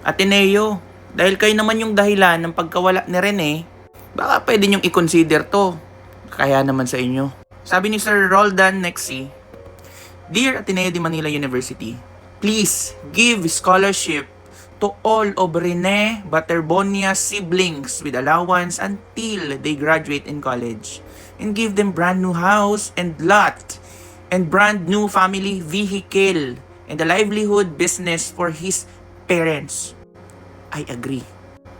Ateneo, dahil kayo naman yung dahilan ng pagkawala ni Rene, baka pwede niyong i-consider to. Kaya naman sa inyo. Sabi ni Sir Roldan Nexi, Dear Ateneo de Manila University, please give scholarship to all of Rene Baterbonia's siblings with allowance until they graduate in college. And give them brand new house and lot and brand new family vehicle and a livelihood business for his parents. I agree.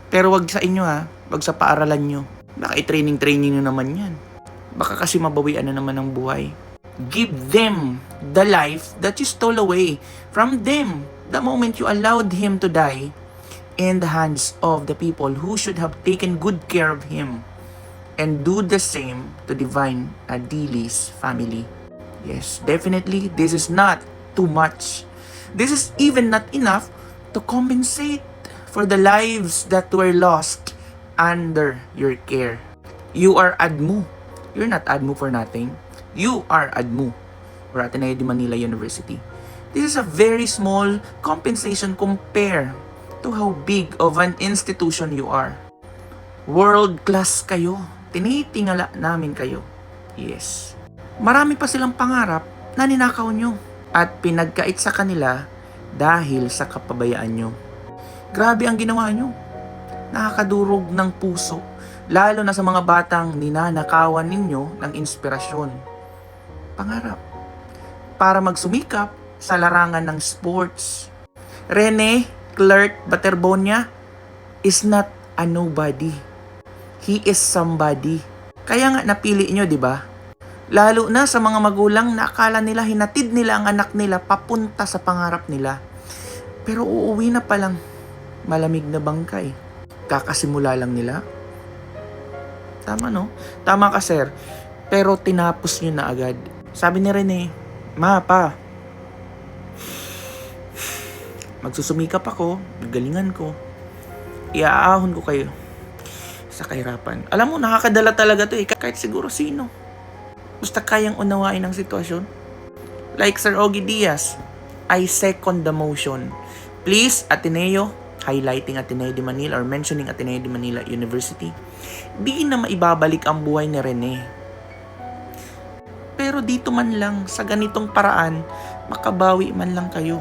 Pero wag sa inyo ha, wag sa paaralan nyo. Baka i-training nyo naman yan. Baka kasi mabawian na naman ang buhay. Give them the life that you stole away from them the moment you allowed him to die in the hands of the people who should have taken good care of him, and do the same to Divine Adili's family. Yes, definitely this is not too much. This is even not enough to compensate for the lives that were lost under your care. You are ADMU. You're not ADMU for nothing. You are ADMU, or Ateneo de Manila University. This is a very small compensation compared to how big of an institution you are. World class kayo. Tinitingala namin kayo. Yes. Marami pa silang pangarap na ninakaw nyo at pinagkait sa kanila dahil sa kapabayaan nyo. Grabe ang ginawa nyo. Nakakadurog ng puso, lalo na sa mga batang ninanakawan ninyo ng inspirasyon. Pangarap. Para magsumikap sa larangan ng sports. Rene Clerk Baterbonia is not a nobody. He is somebody. Kaya nga napili nyo, di ba? Lalo na sa mga magulang na akala nila hinatid nila ang anak nila papunta sa pangarap nila. Pero uuwi na palang malamig na bangkay. Kakasimula lang nila. Tama no? Tama ka sir. Pero tinapos nyo na agad. Sabi ni Rene, Ma, Pa, magsusumikap ako, gagalingan ko, iaahon ko kayo sa kahirapan. Alam mo, nakakadala talaga to kahit siguro sino. Basta kayang unawain ang sitwasyon. Like Sir Ogie Diaz, I second the motion. Please, Ateneo, highlighting Ateneo de Manila or mentioning Ateneo de Manila University, di na maibabalik ang buhay ni Rene. Pero dito man lang, sa ganitong paraan, makabawi man lang kayo.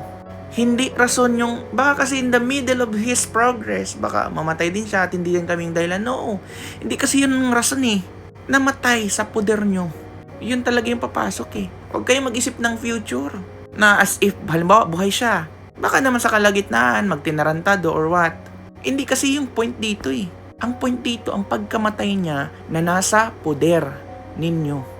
Hindi rason yung, baka kasi in the middle of his progress, baka mamatay din siya at hindi din kaming dahilan. No, hindi kasi yun ang rason eh. Namatay sa poder nyo. Yun talaga yung papasok eh. Huwag kayo mag-isip ng future. Na as if, halimbawa, buhay siya. Baka naman sa kalagitnaan, magtinarantado or what. Hindi kasi yung point dito eh. Ang point dito, ang pagkamatay niya na nasa poder ninyo.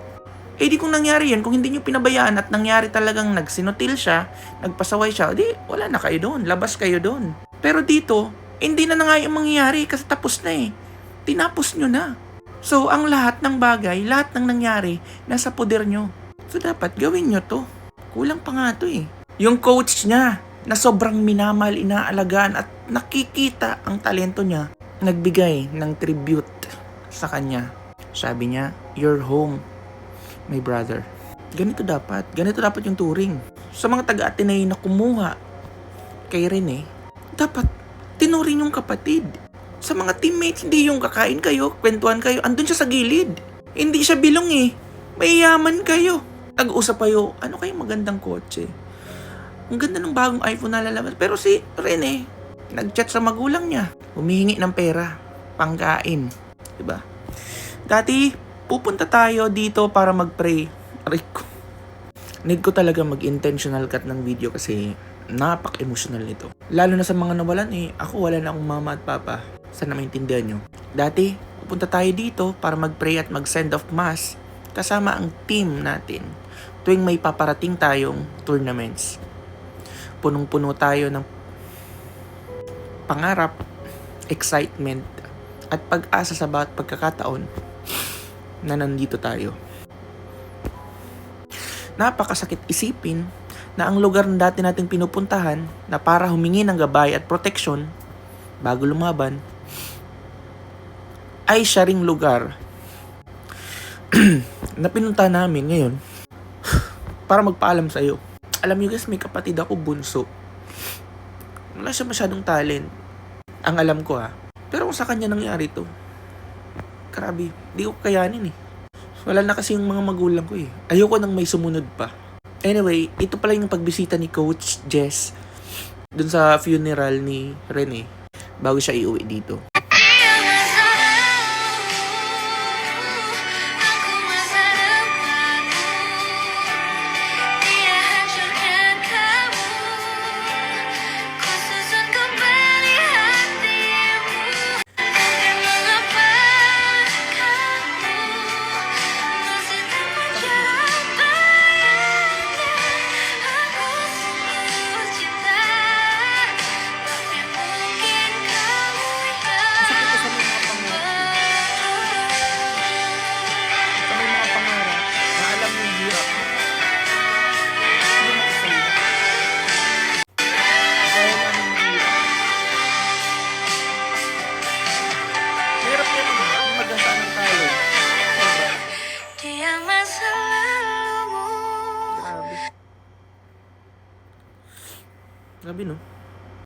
Eh di kung nangyari yan, kung hindi nyo pinabayaan at nangyari talagang nagsinutil siya, nagpasaway siya, di wala na kayo doon, labas kayo doon. Pero dito, hindi na nga yung mangyayari kasi tapos na eh. Tinapos nyo na. So, ang lahat ng bagay, lahat ng nangyari, nasa poder nyo. So, dapat gawin nyo to. Kulang pa nga to eh. Yung coach niya, na sobrang minamahal, inaalagaan at nakikita ang talento niya, nagbigay ng tribute sa kanya. Sabi niya, you're home, my brother. Ganito dapat yung turing. Sa mga taga-Ateneo na kumuha kay Rene, dapat tinuring yung kapatid. Sa mga teammates, hindi yung kakain kayo, kwentuhan kayo, andun siya sa gilid. Hindi siya bilong eh. Mayayaman kayo. Nag-uusap kayo, ano kayong magandang kotse? Ang ganda ng bagong iPhone na lalabas. Pero si Rene, nag-chat sa magulang niya. Humihingi ng pera, pangkain. Diba? Dati, pupunta tayo dito para mag-pray. Need ko talaga mag-intentional cut ng video kasi napak-emotional nito. Lalo na sa mga nawalan eh. Ako wala na akong mama at papa. Sana maintindihan nyo. Dati, pupunta tayo dito para mag-pray at mag-send off mass kasama ang team natin tuwing may paparating tayong tournaments. Punong-puno tayo ng pangarap, excitement, at pag-asa sa bawat pagkakataon na nandito tayo. Napakasakit isipin na ang lugar na dati nating pinupuntahan na para humingi ng gabay at proteksyon bago lumaban ay siya ring lugar na pinunta namin ngayon para magpaalam sa'yo. Alam niyo guys, may kapatid ako bunso Wala siya masyadong talent. Ang alam ko Pero kung sa kanya nangyari to, grabe, di ko kayanin Wala na kasi yung mga magulang ko Ayoko nang may sumunod pa. Anyway, ito pala yung pagbisita ni Coach Jess dun sa funeral ni Rene bago siya iuwi dito. Grabe no?